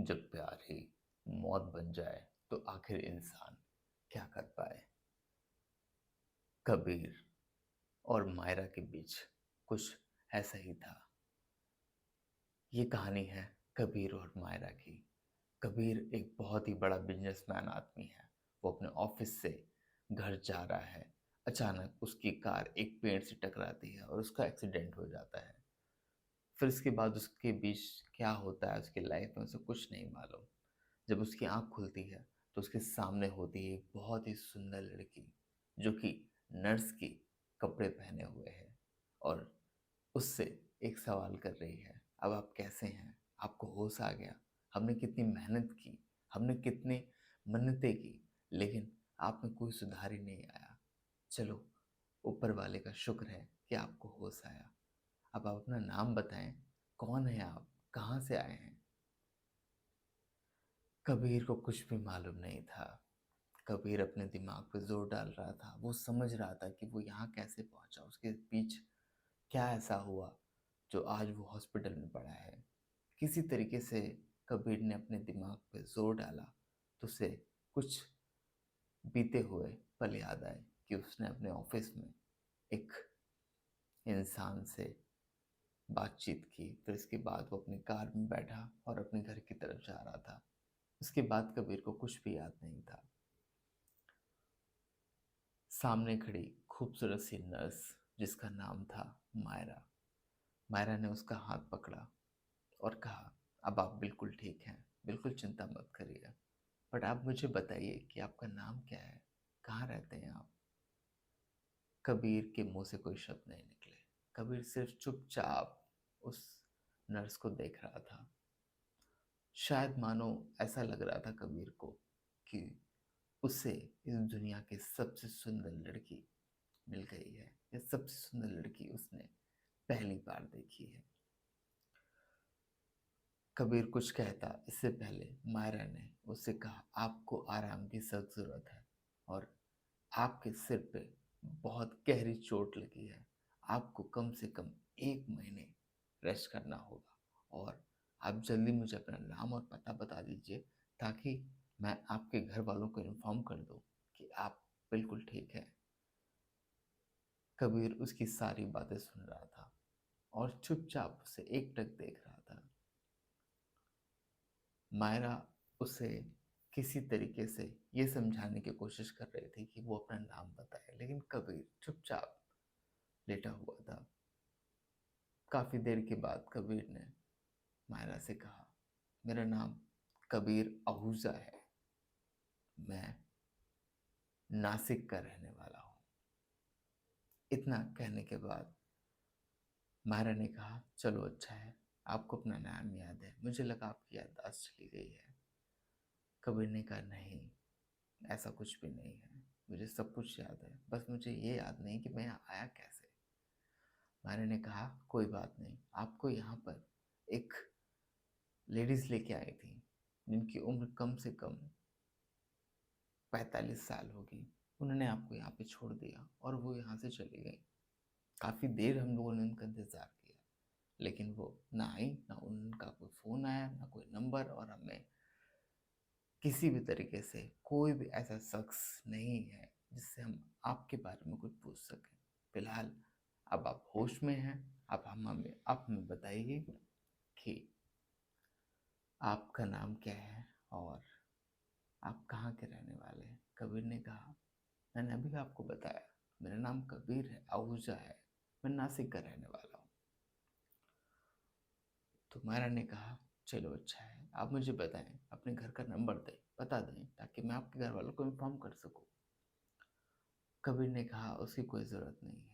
जब प्यार ही मौत बन जाए तो आखिर इंसान क्या कर पाए। कबीर और मायरा के बीच कुछ ऐसा ही था। ये कहानी है कबीर और मायरा की। कबीर एक बहुत ही बड़ा बिजनेसमैन आदमी है। वो अपने ऑफिस से घर जा रहा है। अचानक उसकी कार एक पेड़ से टकराती है और उसका एक्सीडेंट हो जाता है। फिर इसके बाद उसके बीच क्या होता है उसकी लाइफ में उसे कुछ नहीं मालूम। जब उसकी आंख खुलती है तो उसके सामने होती है एक बहुत ही सुंदर लड़की जो कि नर्स की कपड़े पहने हुए है और उससे एक सवाल कर रही है, अब आप कैसे हैं? आपको होश आ गया? हमने कितनी मेहनत की, हमने कितने मन्नतें की, लेकिन आप में कोई सुधार ही नहीं आया। चलो, ऊपर वाले का शुक्र है कि आपको होश आया। अब आप अपना नाम बताएं, कौन है आप, कहाँ से आए हैं? कबीर को कुछ भी मालूम नहीं था। कबीर अपने दिमाग पे जोर डाल रहा था। वो समझ रहा था कि वो यहाँ कैसे पहुंचा, उसके बीच क्या ऐसा हुआ जो आज वो हॉस्पिटल में पड़ा है। किसी तरीके से कबीर ने अपने दिमाग पे जोर डाला तो उसे कुछ बीते हुए पल याद आए कि उसने अपने ऑफिस में एक इंसान से बातचीत की। फिर इसके बाद वो अपनी कार में बैठा और अपने घर की तरफ जा रहा था। उसके बाद कबीर को कुछ भी याद नहीं था। सामने खड़ी खूबसूरत सी नर्स जिसका नाम था मायरा। मायरा ने उसका हाथ पकड़ा और कहा, अब आप बिल्कुल ठीक हैं, बिल्कुल चिंता मत करिए। बट आप मुझे बताइए कि आपका नाम क्या है, कहाँ रहते हैं आप? कबीर के मुंह से कोई शब्द नहीं निकले। कबीर सिर्फ चुपचाप उस नर्स को देख रहा था। शायद मानो ऐसा लग रहा था कबीर को कि उसे इस दुनिया की सबसे सुंदर लड़की मिल गई है। ये सबसे सुंदर लड़की उसने पहली बार देखी है। कबीर कुछ कहता इससे पहले मायरा ने उससे कहा, आपको आराम की सख्त जरूरत है और आपके सिर पे बहुत गहरी चोट लगी है। आपको कम से कम 1 महीने रेस्ट करना होगा और आप जल्दी मुझे अपना नाम और पता बता दीजिए ताकि मैं आपके घर वालों को इन्फॉर्म कर दूं कि आप बिल्कुल ठीक है। कबीर उसकी सारी बातें सुन रहा था और चुपचाप उसे एकटक देख रहा था। मायरा उसे किसी तरीके से ये समझाने की कोशिश कर रही थी कि वो अपना नाम बताए, लेकिन कबीर चुपचाप लेटा हुआ था। काफी देर के बाद कबीर ने मायरा से कहा, मेरा नाम कबीर आहूजा है। मैं नासिक का रहने वाला हूँ। इतना कहने के बाद मायरा ने कहा, चलो अच्छा है, आपको अपना नाम याद है, मुझे लगा आपकी याददाश्त चली गई है। कबीर ने कहा, नहीं, ऐसा कुछ भी नहीं है, मुझे सब कुछ याद है, बस मुझे ये याद नहीं कि मैं यहाँ आया कैसे। मायरा ने कहा, कोई बात नहीं, आपको यहाँ पर एक लेडीज लेके आई थी जिनकी उम्र कम से कम 45 साल होगी। उन्होंने आपको यहाँ पे छोड़ दिया और वो यहाँ से चली गई। काफ़ी देर हम लोगों ने उनका इंतज़ार किया, लेकिन वो ना आई, ना उनका कोई फ़ोन आया, ना कोई नंबर, और हमें किसी भी तरीके से कोई भी ऐसा शख्स नहीं है जिससे हम आपके बारे में कुछ पूछ सकें। फिलहाल अब आप होश में हैं। आप हमें बताइए कि आपका नाम क्या है और आप कहाँ के रहने वाले हैं? कबीर ने कहा, मैंने अभी आपको बताया, मेरा नाम कबीर है, आहूजा है, मैं नासिक का रहने वाला हूँ। तो मायरा ने कहा, चलो अच्छा है, आप मुझे बताएं, अपने घर का नंबर दें, बता दें, ताकि मैं आपके घर वालों को इन्फॉर्म कर सकूँ। कबीर ने कहा, उसकी कोई ज़रूरत नहीं है।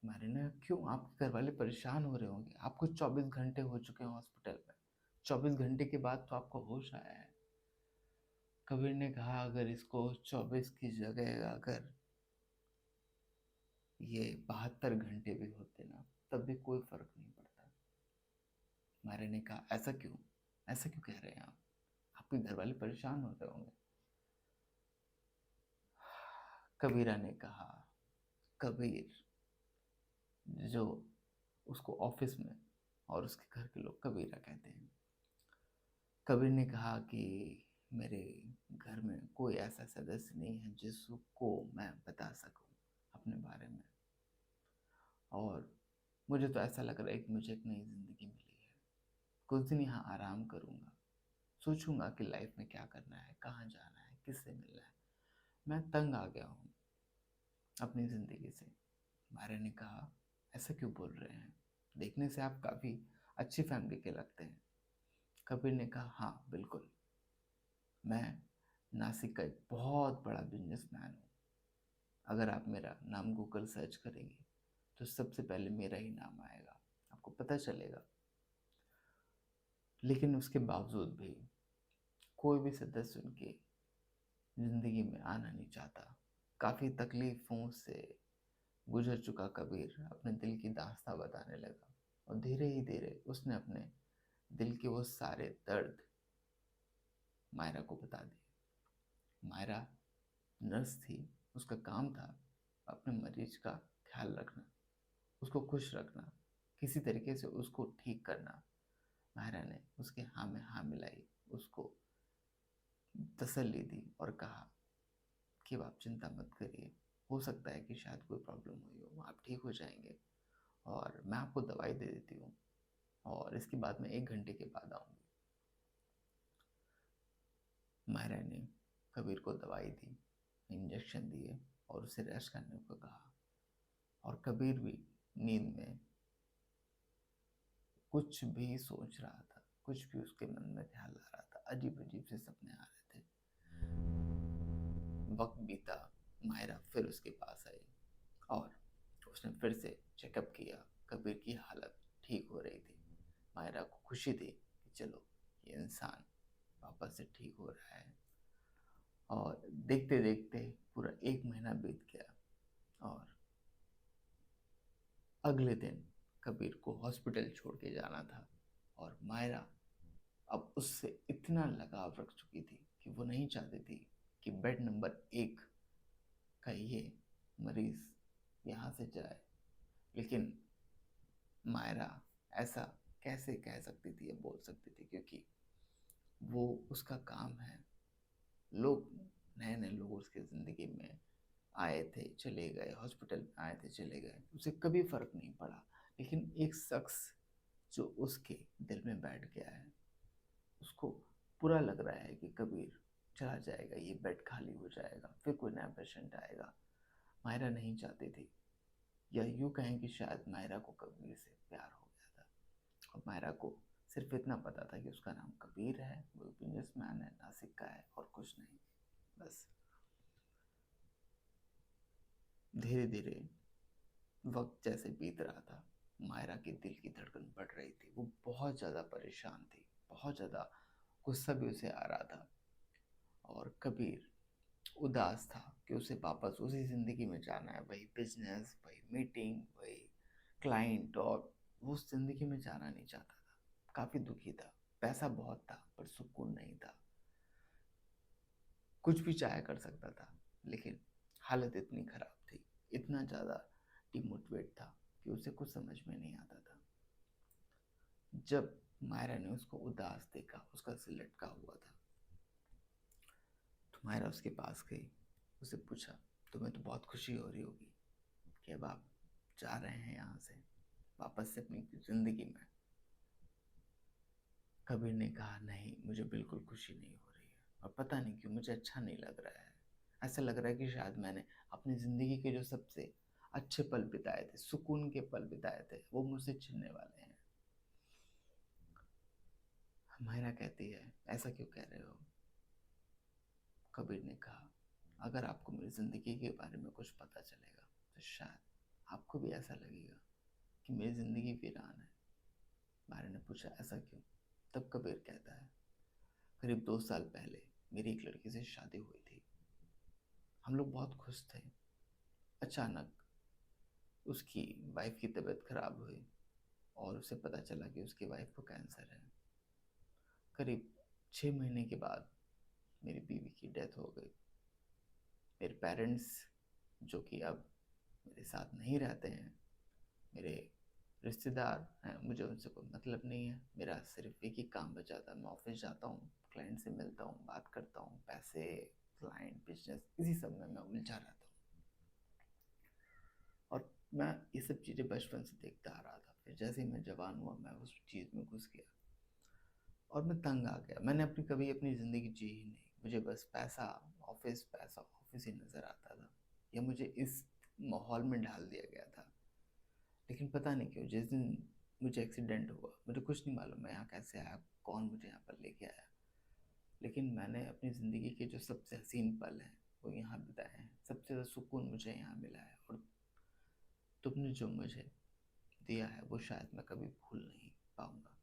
मायरा ने, क्यों? आपके घर वाले परेशान हो रहे होंगे, आपको 24 घंटे हो चुके हैं हॉस्पिटल में, 24 घंटे के बाद तो आपको होश आया है। कबीर ने कहा, अगर इसको 24 की जगह अगर ये 72 घंटे भी होते ना, तब भी कोई फर्क नहीं पड़ता। मारे ने कहा, ऐसा क्यों? ऐसा क्यों कह रहे हैं आप? आपके घर वाले परेशान हो रहे होंगे। कबीरा ने कहा, कबीर, जो उसको ऑफिस में और उसके घर के लोग कबीरा कहते हैं, कबीर ने कहा कि मेरे घर में कोई ऐसा सदस्य नहीं है जिसको मैं बता सकूं अपने बारे में, और मुझे तो ऐसा लग रहा है कि मुझे एक नई ज़िंदगी मिली है। कुछ दिन यहाँ आराम करूँगा, सोचूंगा कि लाइफ में क्या करना है, कहाँ जाना है, किससे मिलना है। मैं तंग आ गया हूँ अपनी ज़िंदगी से। मायरा ने कहा, ऐसा क्यों बोल रहे हैं? देखने से आप काफ़ी अच्छी फैमिली के लगते हैं। कबीर ने कहा, हाँ बिल्कुल, मैं नासिक का एक बहुत बड़ा बिजनेसमैन हूँ। अगर आप मेरा नाम गूगल सर्च करेंगे तो सबसे पहले मेरा ही नाम आएगा, आपको पता चलेगा। लेकिन उसके बावजूद भी कोई भी सदस्य उनकी ज़िंदगी में आना नहीं चाहता। काफ़ी तकलीफ़ों से गुजर चुका कबीर अपने दिल की दास्तां बताने लगा, और धीरे ही धीरे उसने अपने दिल के वो सारे दर्द मायरा को बता दिए। मायरा नर्स थी, उसका काम था अपने मरीज का ख्याल रखना, उसको खुश रखना, किसी तरीके से उसको ठीक करना। मायरा ने उसके हाँ में हाँ मिलाई, उसको तसल्ली दी और कहा कि अब आप चिंता मत करिए, हो सकता है कि शायद कोई प्रॉब्लम हुई हो, आप ठीक हो जाएंगे, और मैं आपको दवाई दे देती हूँ, और इसके बाद में 1 घंटे के बाद आऊँगी। मायरा ने कबीर को दवाई दी, इंजेक्शन दिए, और उसे रेस्ट करने को कहा। और कबीर भी नींद में कुछ भी सोच रहा था, कुछ भी उसके मन में ख्याल आ रहा था, अजीब अजीब से सपने आ रहे थे। वक्त बीता, मायरा फिर उसके पास आई, और उसने फिर से चेकअप किया। कबीर की हालत ठीक हो रही थी। मायरा को खुशी थी कि चलो, ये इंसान वापस से ठीक हो रहा है। और देखते देखते पूरा 1 महीना बीत गया, और अगले दिन कबीर को हॉस्पिटल छोड़ के जाना था। और मायरा अब उससे इतना लगाव रख चुकी थी कि वो नहीं चाहती थी कि बेड नंबर 1 का ये मरीज यहाँ से जाए। लेकिन मायरा ऐसा कैसे कह सकती थी या बोल सकती थी, क्योंकि वो उसका काम है। लोग, नए नए लोग उसकी ज़िंदगी में आए थे चले गए, हॉस्पिटल में आए थे चले गए, उसे कभी फ़र्क नहीं पड़ा। लेकिन एक शख्स जो उसके दिल में बैठ गया है, उसको बुरा लग रहा है कि कबीर चला जाएगा, ये बेड खाली हो जाएगा, फिर कोई नया पेशेंट आएगा। मायरा नहीं चाहती थी, या यूँ कहें कि शायद मायरा को कबीर से प्यार हो गया था। और मायरा को सिर्फ इतना पता था कि उसका नाम कबीर है, वो बिजनेसमैन है, नासिक का है, और कुछ नहीं, बस। धीरे धीरे वक्त जैसे बीत रहा था, मायरा के दिल की धड़कन बढ़ रही थी। वो बहुत ज़्यादा परेशान थी, बहुत ज़्यादा गुस्सा भी उसे आ रहा था। और कबीर उदास था कि उसे वापस उसी ज़िंदगी में जाना है, वही बिजनेस, वही मीटिंग, वही क्लाइंट, और वो उस ज़िंदगी में जाना नहीं चाहता था। काफ़ी दुखी था। पैसा बहुत था पर सुकून नहीं था। कुछ भी चाहे कर सकता था, लेकिन हालत इतनी खराब थी, इतना ज़्यादा डिमोटिवेट था कि उसे कुछ समझ में नहीं आता था। जब मायरा ने उसको उदास देखा, उसका सिर लटका हुआ था, तो मायरा उसके पास गई, उसे पूछा, तुम्हें तो बहुत खुशी हो रही होगी कि अब आप जा रहे हैं यहाँ से वापस से अपनी ज़िंदगी में। कबीर ने कहा, नहीं, मुझे बिल्कुल खुशी नहीं हो रही है, और पता नहीं क्यों मुझे अच्छा नहीं लग रहा है। ऐसा लग रहा है कि शायद मैंने अपनी ज़िंदगी के जो सबसे अच्छे पल बिताए थे, सुकून के पल बिताए थे, वो मुझसे छिनने वाले हैं। मायरा कहती है, ऐसा क्यों कह रहे हो? कबीर ने कहा, अगर आपको मेरी ज़िंदगी के बारे में कुछ पता चलेगा तो शायद आपको भी ऐसा लगेगा कि मेरी ज़िंदगी वीरान है। मायरा ने पूछा, ऐसा क्यों? तब कबीर कहता है, करीब 2 साल पहले मेरी एक लड़की से शादी हुई थी। हम लोग बहुत खुश थे। अचानक उसकी वाइफ की तबीयत खराब हुई, और उसे पता चला कि उसकी वाइफ को कैंसर है। करीब 6 महीने के बाद मेरी बीवी की डेथ हो गई। मेरे पेरेंट्स, जो कि अब मेरे साथ नहीं रहते हैं, मेरे रिश्तेदार हैं, मुझे उनसे कोई मतलब नहीं है। मेरा सिर्फ़ एक ही काम बचा था, मैं ऑफ़िस जाता हूँ, क्लाइंट से मिलता हूँ, बात करता हूँ, पैसे, क्लाइंट, बिज़नेस इसी सब में मैं उलझा रहता हूँ। और मैं ये सब चीज़ें बचपन से देखता आ रहा था। फिर जैसे ही मैं जवान हुआ, मैं उस चीज़ में घुस गया और मैं तंग आ गया। मैंने कभी अपनी ज़िंदगी जी ही नहीं। मुझे बस पैसा, ऑफ़िस ही नज़र आता था या मुझे इस माहौल में डाल दिया गया था। लेकिन पता नहीं क्यों जिस दिन मुझे एक्सीडेंट हुआ, मुझे कुछ नहीं मालूम मैं यहाँ कैसे आया, कौन मुझे यहाँ पर लेके आया। लेकिन मैंने अपनी ज़िंदगी के जो सबसे हसीन पल हैं, वो यहाँ बिताए हैं। सबसे ज़्यादा सुकून मुझे यहाँ मिला है और तुमने जो मुझे दिया है, वो शायद मैं कभी भूल नहीं पाऊँगा।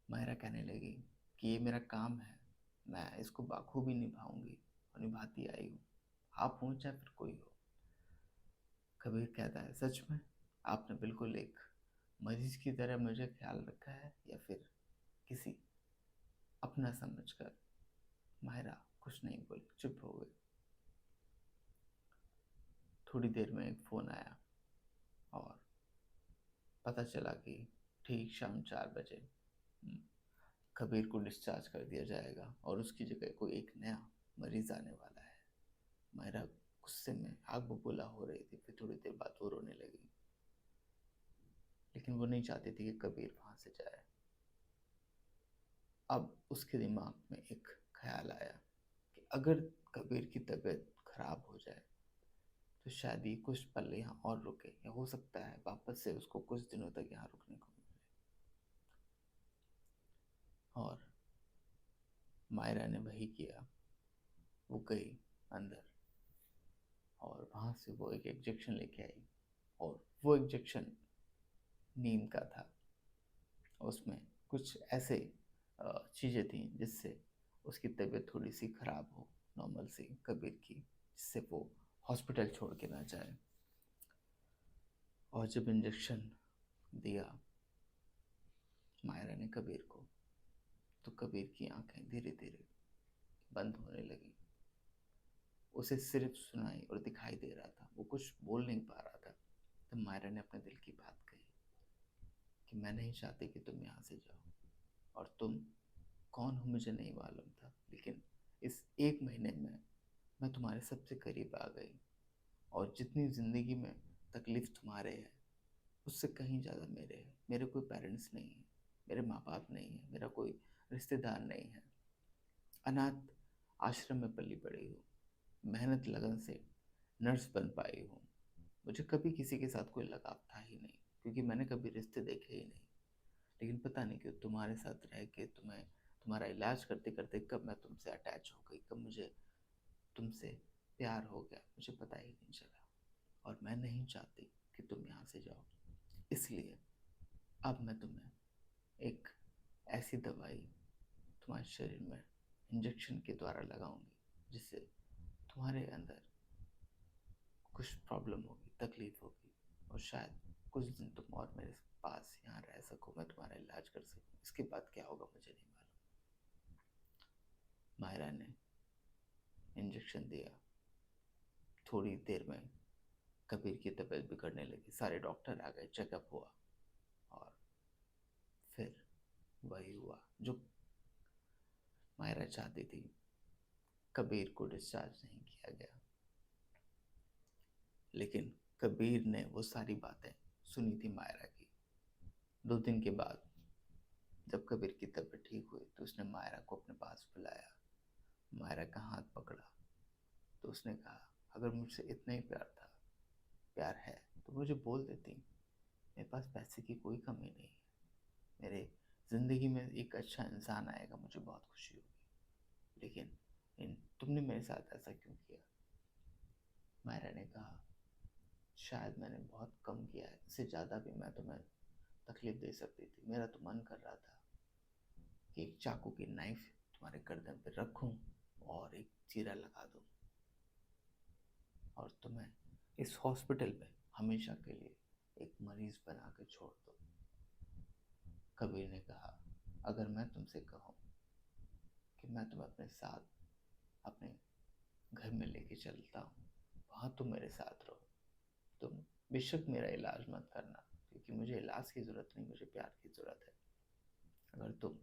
मायरा कहने लगी कि ये मेरा काम है, मैं इसको बाखूबी निभाऊँगी और निभाती आई हूँ। आप हों चाहे फिर कोई हो। कबीर कहता है, सच में आपने बिल्कुल एक मरीज की तरह मुझे ख्याल रखा है या फिर किसी अपना समझकर। मायरा कुछ नहीं बोली, चुप हो गई। थोड़ी देर में एक फ़ोन आया और पता चला कि ठीक शाम 4 बजे कबीर को डिस्चार्ज कर दिया जाएगा और उसकी जगह कोई एक नया मरीज आने वाला है। मायरा गुस्से में आग बबूला हो रही थी। फिर थोड़ी देर बाद वो रोने लगी, लेकिन वो नहीं चाहती थी कि कबीर वहां से जाए। अब उसके दिमाग में एक ख्याल आया कि अगर कबीर की तबीयत खराब हो जाए तो शायद ये कुछ पल यहाँ और रुके, या हो सकता है वापस से उसको कुछ दिनों तक यहाँ रुकने को मिले। और मायरा ने वही किया। वो गई अंदर और वहां से वो एक इंजेक्शन लेके आई और वो इंजेक्शन नीम का था। उसमें कुछ ऐसे चीज़ें थी जिससे उसकी तबीयत थोड़ी सी खराब हो, नॉर्मल सी कबीर की, जिससे वो हॉस्पिटल छोड़ के ना जाए। और जब इंजेक्शन दिया मायरा ने कबीर को, तो कबीर की आंखें धीरे धीरे बंद होने लगी। उसे सिर्फ सुनाई और दिखाई दे रहा था, वो कुछ बोल नहीं पा रहा था। तब मायरा ने अपने दिल की बात कही कि मैं नहीं चाहती कि तुम यहाँ से जाओ, और तुम कौन हो मुझे नहीं मालूम था, लेकिन इस 1 महीने में मैं तुम्हारे सबसे करीब आ गई। और जितनी ज़िंदगी में तकलीफ तुम्हारे है, उससे कहीं ज़्यादा मेरे है। मेरे कोई पेरेंट्स नहीं है, मेरे माँ बाप नहीं है, मेरा कोई रिश्तेदार नहीं है। अनाथ आश्रम में पली बड़ी हूँ, मेहनत लगन से नर्स बन पाई हूँ। मुझे कभी किसी के साथ कोई लगाव था ही नहीं, क्योंकि मैंने कभी रिश्ते देखे ही नहीं। लेकिन पता नहीं क्यों तुम्हारे साथ रह के, तुम्हारा इलाज करते करते कब मैं तुमसे अटैच हो गई, कब मुझे तुमसे प्यार हो गया, मुझे पता ही नहीं चला। और मैं नहीं चाहती कि तुम यहाँ से जाओ। इसलिए अब मैं तुम्हें एक ऐसी दवाई तुम्हारे शरीर में इंजेक्शन के द्वारा लगाऊंगी, जिससे तुम्हारे अंदर कुछ प्रॉब्लम होगी, तकलीफ होगी, और शायद कुछ दिन तुम और मेरे पास यहाँ रह सको, मैं तुम्हारा इलाज कर सकूँ। इसके बाद क्या होगा मुझे नहीं मालूम। मायरा ने इंजेक्शन दिया। थोड़ी देर में कबीर की तबीयत बिगड़ने लगी, सारे डॉक्टर आ गए, चेकअप हुआ, और फिर वही हुआ जो मायरा चाहती थी। कबीर को डिस्चार्ज नहीं किया गया। लेकिन कबीर ने वो सारी बातें सुनी थी मायरा की। 2 दिन के बाद जब कबीर की तबीयत ठीक हुई, तो उसने मायरा को अपने पास बुलाया, मायरा का हाथ पकड़ा। तो उसने कहा, अगर मुझसे इतना ही प्यार है तो मुझे बोल देती। मेरे पास पैसे की कोई कमी नहीं है, मेरे ज़िंदगी में एक अच्छा इंसान आएगा, मुझे बहुत खुशी होगी। लेकिन तुमने मेरे साथ ऐसा क्यों किया? मायरा ने कहा, शायद मैंने बहुत कम किया है, इससे ज़्यादा भी मैं तुम्हें तकलीफ दे सकती थी। मेरा तो मन कर रहा था कि एक चाकू की नाइफ तुम्हारे गर्दन पर रखूं और एक चीरा लगा दूं और तुम्हें इस हॉस्पिटल में हमेशा के लिए एक मरीज बना के छोड़ दो। कबीर ने कहा, अगर मैं तुमसे कहूँ कि मैं तुम्हें अपने साथ अपने घर में लेके चलता हूँ, वहाँ तुम मेरे साथ रहो, तुम बेशक मेरा इलाज मत करना, क्योंकि मुझे इलाज की ज़रूरत नहीं, मुझे प्यार की ज़रूरत है। अगर तुम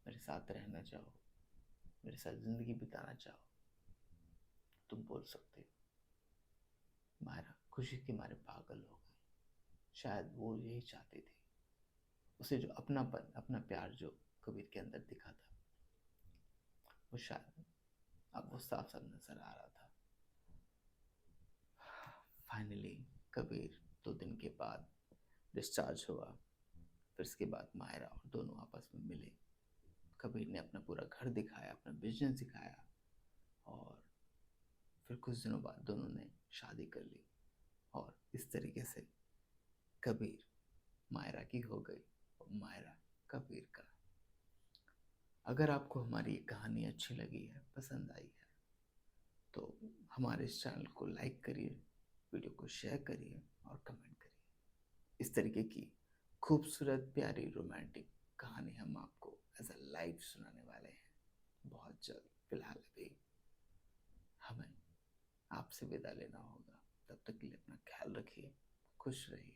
मेरे साथ रहना चाहो, मेरे साथ ज़िंदगी बिताना चाहो, तुम बोल सकते हो। मायरा खुशी के मारे पागल हो गई। शायद वो यही चाहती थी। उसे जो अपनापन, अपना प्यार जो कबीर के अंदर दिखा था, वो शायद अब वो साफ साफ नजर आ रहा था। फाइनली कबीर 2 दिन के बाद डिस्चार्ज हुआ। फिर इसके बाद मायरा और दोनों आपस में मिले। कबीर ने अपना पूरा घर दिखाया, अपना बिजनेस दिखाया, और फिर कुछ दिनों बाद दोनों ने शादी कर ली। और इस तरीके से कबीर मायरा की हो गई और मायरा कबीर का। अगर आपको हमारी ये कहानी अच्छी लगी है, पसंद आई है, तो हमारे इस चैनल को लाइक करिए, वीडियो को शेयर करिए और कमेंट करिए। इस तरीके की खूबसूरत प्यारी रोमांटिक कहानी हम आपको एज अ लाइव सुनाने वाले हैं बहुत जल्द। फिलहाल अभी हमें आपसे विदा लेना होगा। तब तक के लिए अपना ख्याल रखिए, खुश रहिए।